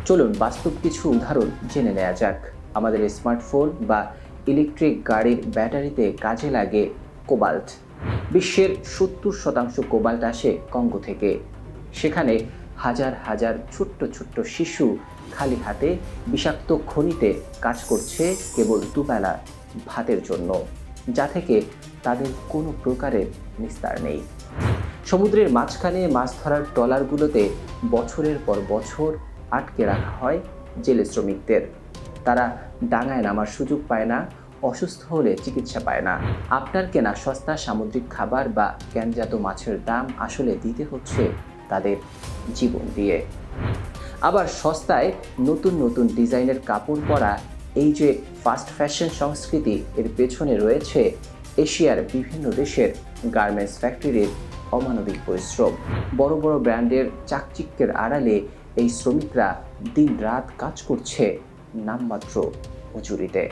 চলুন বাস্তব কিছু উদাহরণ জেনে নেওয়া যাক। আমাদের স্মার্টফোন বা ইলেকট্রিক গাড়ির ব্যাটারিতে কাজে লাগে কোবাল্ট। বিশ্বের 70% কোবাল্ট আসে কঙ্গো থেকে। সেখানে হাজার হাজার ছোট্ট ছোট্ট শিশু খালি হাতে বিষাক্ত খনিতে কাজ করছে কেবল দুবেলা ভাতের জন্য, যা থেকে তাদের কোনো প্রকারের নিস্তার নেই। সমুদ্রের মাঝখানে মাছ ধরার ট্রলারগুলোতে বছরের পর বছর আটকে রাখা হয় জেলে শ্রমিকদের। তারা ডাঙায় নামার সুযোগ পায় না, অসুস্থ হলে চিকিৎসা পায় না। আপনার কেনা সস্তা সামুদ্রিক খাবার বা ক্যানজাত মাছের দাম আসলে দিতে হচ্ছে তাদের জীবন দিয়ে। আবার সস্তায় নতুন নতুন ডিজাইনের কাপড় পরা এই যে ফাস্ট ফ্যাশন সংস্কৃতি, এর পেছনে রয়েছে এশিয়ার বিভিন্ন দেশের গার্মেন্টস ফ্যাক্টরির অমানবিক পরিশ্রম। বড় বড় ব্র্যান্ডের চাকচিক্যের আড়ালে এই শ্রমিকরা দিন রাত কাজ করছে নামমাত্র মজুরিতে।